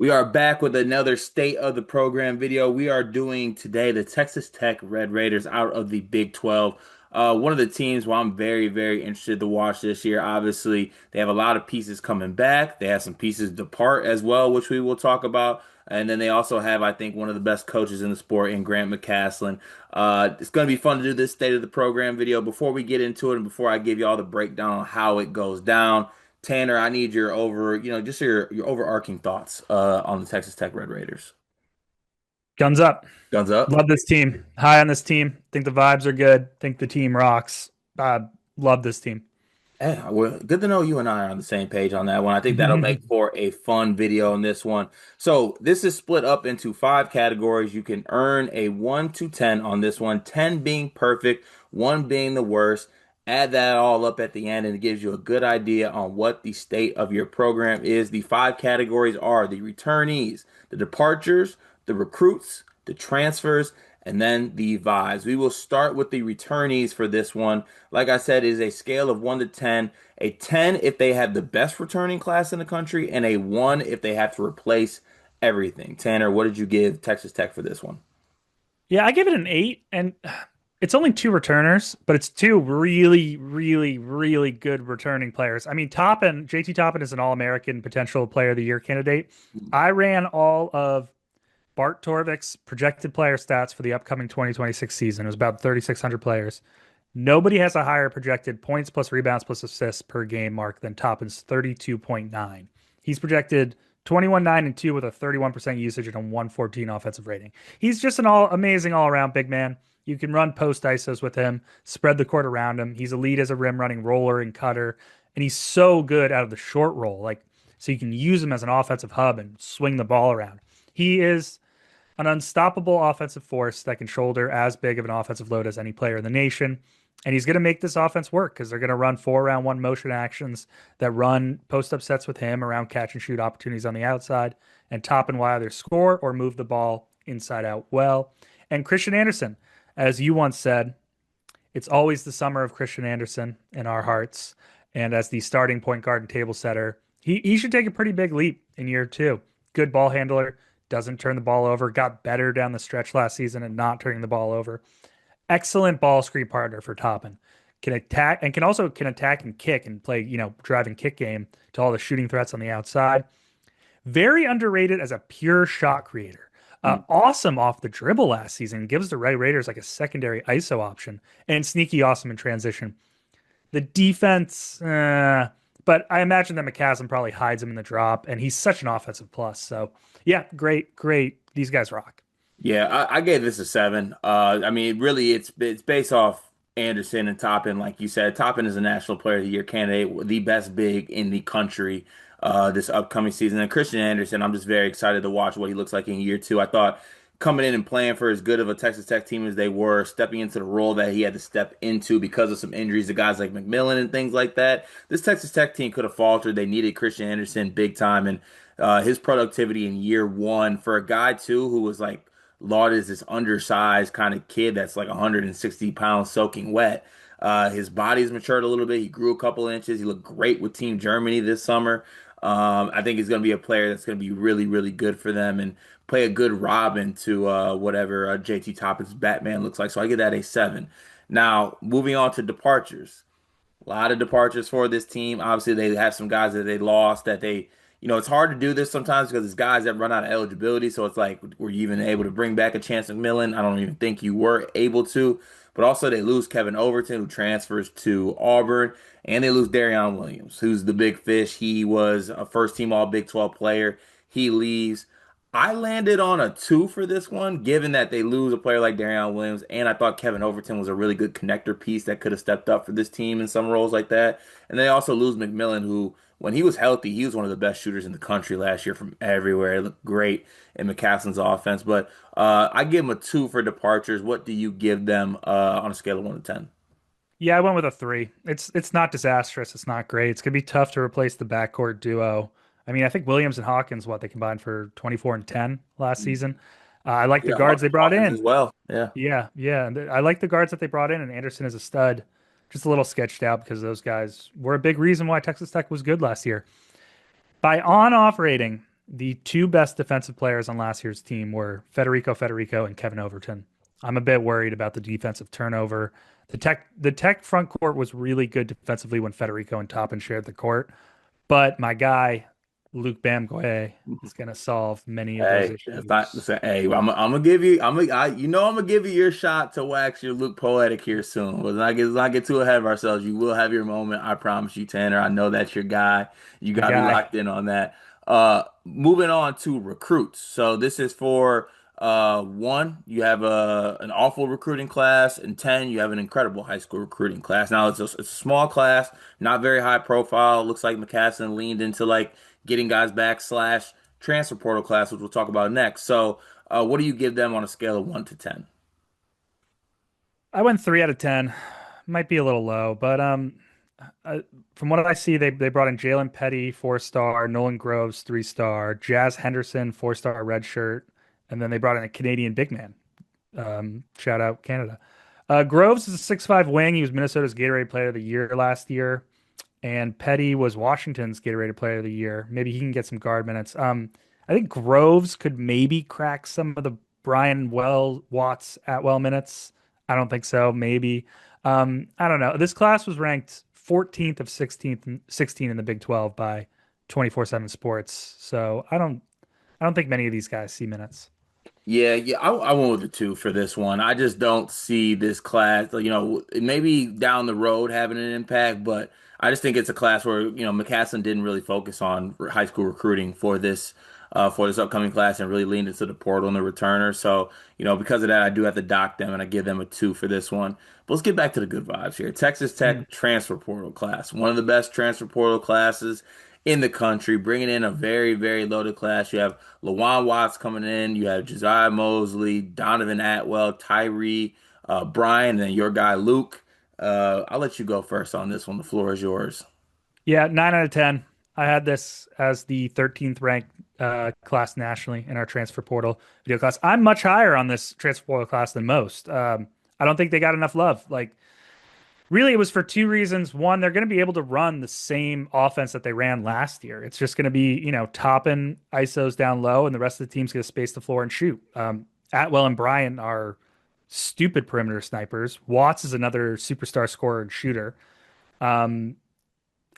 We are back with another state of the program video. We are doing today the Texas Tech Red Raiders out of the Big 12. One of the teams where I'm very, very interested to watch this year. Obviously, they have a lot of pieces coming back. They have some pieces depart as well, which we will talk about. And then they also have, I think, one of the best coaches in the sport in Grant McCasland. It's going to be fun to do this state of the program video. Before we get into it and before I give you all the breakdown on how it goes down, Tanner, I need your just your overarching thoughts on the Texas Tech Red Raiders. Guns up. Guns up. Love this team. High on this team. Think the vibes are good. Think the team rocks. Love this team. Yeah, well, good to know you and I are on the same page on that one. I think that'll make for a fun video on this one. So this is split up into five categories. You can earn a 1 to 10 on this one, 10 being perfect, one being the worst. Add that all up at the end, and it gives you a good idea on what the state of your program is. The five categories are the returnees, the departures, the recruits, the transfers, and then the vibes. We will start with the returnees for this one. Like I said, is a scale of 1 to 10. A 10 if they have the best returning class in the country, and a 1 if they have to replace everything. Tanner, what did you give Texas Tech for this one? Yeah, I give it an 8, and it's only two returners, but it's two really, really, really good returning players. I mean, JT Toppin is an All-American potential Player of the Year candidate. I ran all of Bart Torvik's projected player stats for the upcoming 2026 season. It was about 3,600 players. Nobody has a higher projected points plus rebounds plus assists per game mark than Toppin's 32.9. He's projected 21, 9, and 2 with a 31% usage and a 114 offensive rating. He's just an amazing all around big man. You can run post ISOs with him, spread the court around him. He's elite as a rim running roller and cutter, and he's so good out of the short roll. So you can use him as an offensive hub and swing the ball around. He is an unstoppable offensive force that can shoulder as big of an offensive load as any player in the nation. And he's going to make this offense work because they're going to run 4-round 1 motion actions that run post up sets with him around catch and shoot opportunities on the outside and Toppin will either score or move the ball inside out well. And Christian Anderson, as you once said, it's always the summer of Christian Anderson in our hearts. And as the starting point guard and table setter, he should take a pretty big leap in year two. Good ball handler, doesn't turn the ball over, got better down the stretch last season and not turning the ball over. Excellent ball screen partner for Toppin. Can attack and can attack and kick and play, drive and kick game to all the shooting threats on the outside. Very underrated as a pure shot creator. Mm. Awesome off the dribble last season. Gives the Red Raiders like a secondary ISO option and sneaky awesome in transition. The defense, but I imagine that McCasland probably hides him in the drop, and he's such an offensive plus. So, yeah, great, great. These guys rock. Yeah, I gave this a 7. I mean, really, it's based off Anderson and Toppin, like you said. Toppin is a National Player of the Year candidate, the best big in the country this upcoming season. And Christian Anderson, I'm just very excited to watch what he looks like in year two. I thought coming in and playing for as good of a Texas Tech team as they were, stepping into the role that he had to step into because of some injuries to guys like McMillan and things like that. This Texas Tech team could have faltered. They needed Christian Anderson big time, and his productivity in year one for a guy too who was like lauded as this undersized kind of kid that's like 160 pounds soaking wet. His body's matured a little bit. He grew a couple inches. He looked great with Team Germany this summer. I think he's going to be a player that's going to be really, really good for them and play a good Robin to whatever JT Toppin's Batman looks like. So I give that a 7. Now, moving on to departures. A lot of departures for this team. Obviously, they have some guys that they lost that it's hard to do this sometimes because it's guys that run out of eligibility. So it's like, were you even able to bring back a Chance McMillan? I don't even think you were able to. But also, they lose Kevin Overton, who transfers to Auburn, and they lose Darion Williams, who's the big fish. He was a first team All Big 12 player. He leaves. I landed on a 2 for this one, given that they lose a player like Darion Williams, and I thought Kevin Overton was a really good connector piece that could have stepped up for this team in some roles like that. And they also lose McMillan, who, when he was healthy, he was one of the best shooters in the country last year from everywhere. It looked great in McCasland's offense. But I give him a 2 for departures. What do you give them on a scale of 1 to 10? Yeah, I went with a 3. It's not disastrous. It's not great. It's gonna be tough to replace the backcourt duo. I mean, I think Williams and Hawkins, what they combined for 24 and 10 last season. I like the Yeah, guards they brought Hawkins as in. well. Yeah. Yeah, yeah. And I like the guards that they brought in, and Anderson is a stud. Just a little sketched out because those guys were a big reason why Texas Tech was good last year. By on-off rating, The two best defensive players on last year's team were Federico and Kevin Overton. I'm a bit worried about the defensive turnover. The Tech front court was really good defensively when Federico and Toppin shared the court, but my guy Luke Bamgoye is going to solve many of those Hey, that's not issues. listen, hey, I'm gonna give you I'm gonna give you your shot to wax your Luke Poetic here soon. Let's not get too ahead of ourselves. You will have your moment, I promise you, Tanner. I know that's your guy. You My gotta be guy. locked in on that. Moving on to recruits. So this is for one, you have an awful recruiting class, and 10, you have an incredible high school recruiting class. Now it's a small class, not very high profile. Looks like McCassin leaned into like getting guys back slash transfer portal class, which we'll talk about next. So, what do you give them on a scale of 1 to 10? I went 3 out of 10. Might be a little low, but from what I see, they brought in Jalen Petty, 4 star, Nolan Groves, 3 star, Jazz Henderson, 4 star red shirt, and then they brought in a Canadian big man. Shout out Canada. Groves is a 6'5" wing. He was Minnesota's Gatorade Player of the Year last year, and Petty was Washington's Gatorade Player of the Year. Maybe he can get some guard minutes. I think Groves could maybe crack some of the Brian Watts Atwell minutes. I don't think so. Maybe. I don't know. This class was ranked 14th of 16 in the Big 12 by 24/7 Sports. So I don't think many of these guys see minutes. Yeah, I went with a 2 for this one. I just don't see this class, maybe down the road having an impact, but I just think it's a class where, McCasland didn't really focus on high school recruiting for this upcoming class and really leaned into the portal and the returner. So, because of that, I do have to dock them and I give them a 2 for this one. But let's get back to the good vibes here. Texas Mm. Tech transfer portal class, one of the best transfer portal classes in the country, bringing in a very, very loaded class. You have Lawan Watts coming in. You have Josiah Mosley, Donovan Atwell, Tyree, Brian, and then your guy Luke. I'll let you go first on this one. The floor is yours. Yeah, 9 out of 10. I had this as the 13th ranked class nationally in our transfer portal video class. I'm much higher on this transfer portal class than most. I don't think they got enough love. Like, really, it was for two reasons. One, they're going to be able to run the same offense that they ran last year. It's just going to be, topping ISOs down low, and the rest of the team's going to space the floor and shoot. Atwell and Bryant are stupid perimeter snipers. Watts is another superstar scorer and shooter. Um,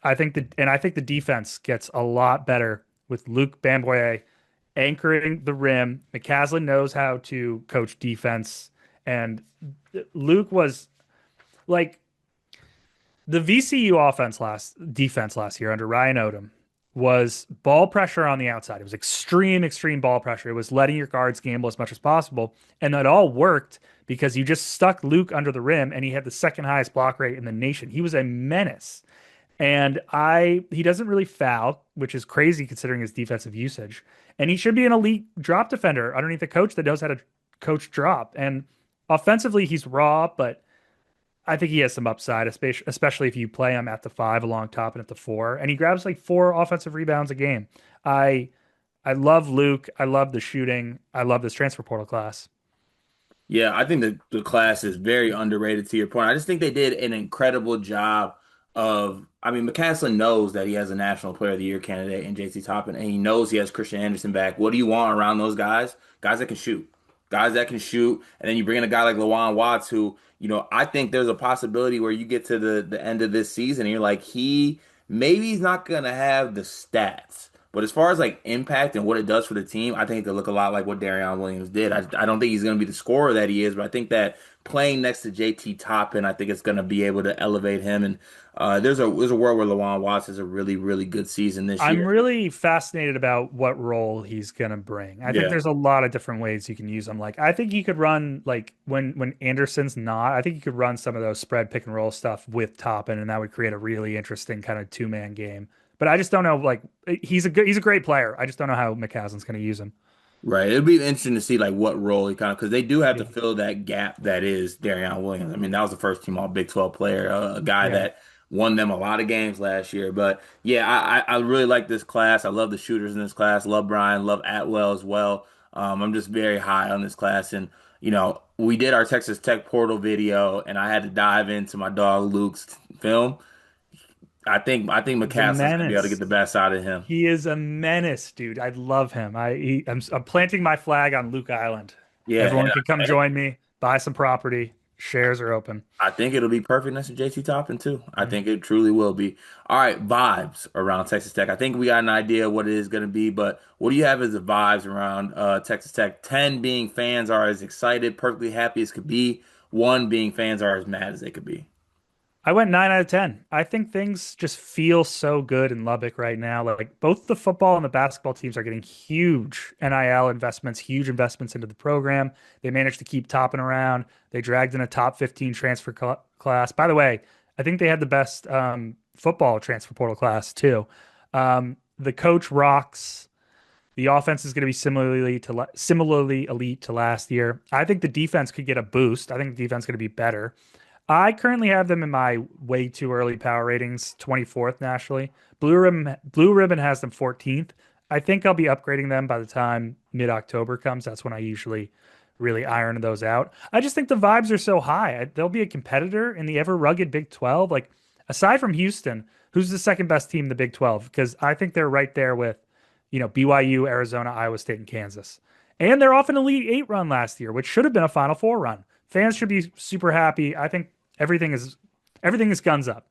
I think the defense gets a lot better with Luke Bamboye anchoring the rim. McCaslin knows how to coach defense, and Luke was like the VCU defense last year under Ryan Odom was ball pressure on the outside. It was extreme, extreme ball pressure. It was letting your guards gamble as much as possible. And that all worked because you just stuck Luke under the rim and he had the second highest block rate in the nation. He was a menace. And he doesn't really foul, which is crazy considering his defensive usage. And he should be an elite drop defender underneath a coach that knows how to coach drop. And offensively, he's raw, but I think he has some upside, especially if you play him at the five along top and at the four. And he grabs like 4 offensive rebounds a game. I I love Luke. I love the shooting. I love this transfer portal class. Yeah, I think the class is very underrated to your point. I just think they did an incredible job I mean, McCaslin knows that he has a National Player of the Year candidate in JT Toppin, and he knows he has Christian Anderson back. What do you want around those guys? Guys that can shoot. Guys that can shoot. And then you bring in a guy like Lawan Watts, who, I think there's a possibility where you get to the end of this season and you're like, maybe he's not gonna have the stats. But as far as like impact and what it does for the team, I think it could look a lot like what Darion Williams did. I don't think he's going to be the scorer that he is, but I think that playing next to JT Toppin, I think it's going to be able to elevate him. And there's a world where Lawan Watts has a really, really good season this I'm year. really fascinated about what role he's gonna bring. I think Yeah. there's a lot of different ways you can use him. Like I think you could run like when Anderson's not, I think you could run some of those spread pick and roll stuff with Toppin, and that would create a really interesting kind of two-man game. But I just don't know. Like he's a great player. I just don't know how McCaslin's gonna use him. Right. It'll be interesting to see like what role he kind of because they do have to Yeah. fill that gap that is Darion Williams. I mean, that was the first team all Big 12 player, a guy Yeah. that won them a lot of games last year. But yeah, I really like this class. I love the shooters in this class. Love Brian, love Atwell as well. I'm just very high on this class. And, we did our Texas Tech portal video and I had to dive into my dog Luke's film. I think He's a McCaslin's gonna be able to get menace. the best out of him. He is a menace, dude. I love him. I'm planting my flag on Luke Island. Yeah, Everyone can come join me, buy some property. Shares are open. I think it'll be perfect next to JT Toppin too. I Mhm. think it truly will be. All right, vibes around Texas Tech. I think we got an idea what it is going to be, but what do you have as the vibes around Texas Tech? 10 being fans are as excited, perfectly happy as could be. One being fans are as mad as they could be. I went 9 out of 10. I think things just feel so good in Lubbock right now. Like both the football and the basketball teams are getting huge NIL investments, huge investments into the program. They managed to keep topping around. They dragged in a top 15 transfer class. By the way, I think they had the best football transfer portal class too. The coach rocks. The offense is going to be similarly elite to last year. I think the defense could get a boost. I think the defense is going to be better. I currently have them in my way too early power ratings, 24th nationally. Blue Ribbon has them 14th. I think I'll be upgrading them by the time mid-October comes. That's when I usually really iron those out. I just think the vibes are so high. They'll be a competitor in the ever rugged Big 12. Like aside from Houston, who's the second best team in the Big 12? Because I think they're right there with, BYU, Arizona, Iowa State, and Kansas. And they're off an Elite Eight run last year, which should have been a Final Four run. Fans should be super happy. I think everything is everything is guns up.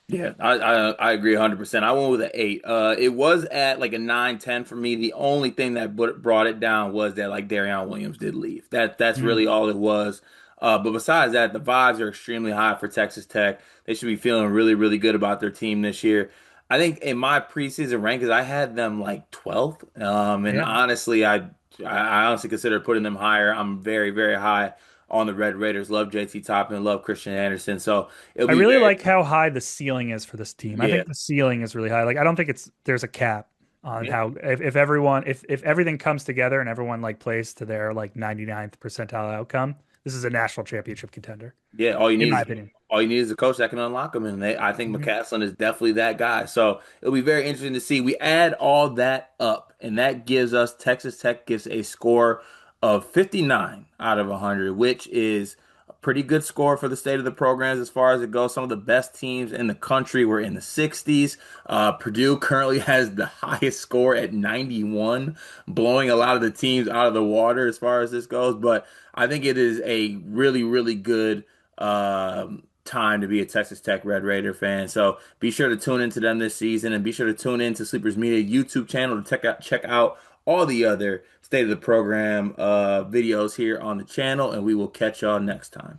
Yeah, I agree 100%. I went with an 8. It was at like a 9, 10 for me. The only thing that brought it down was that like Darion Williams did leave. That's Mm. really all it was. But besides that, the vibes are extremely high for Texas Tech. They should be feeling really, really good about their team this year. I think in my preseason rankings, I had them like 12th. And Yeah. honestly, I honestly consider putting them higher. I'm very, very high on the Red Raiders. Love JT Toppin, love Christian Anderson. So it'll I be really very, like how high the ceiling is for this team. I yeah. think the ceiling is really high. Like I don't think there's a cap on Yeah. how if everyone if everything comes together and everyone like plays to their like 99th percentile outcome, this is a national championship contender, Yeah, in my opinion. all you need is a coach that can unlock them, and I think Mhm. McCaslin is definitely that guy. So it'll be very interesting to see. We add all that up, and that gives us Texas Tech gives a score of 59 out of 100, which is a pretty good score for the state of the programs as far as it goes. Some of the best teams in the country were in the 60s. Purdue currently has the highest score at 91, blowing a lot of the teams out of the water as far as this goes. But I think it is a really, really good time to be a Texas Tech Red Raider fan. So be sure to tune into them this season and be sure to tune into Sleepers Media YouTube channel to check out all the other state of the program videos here on the channel. And we will catch y'all next time.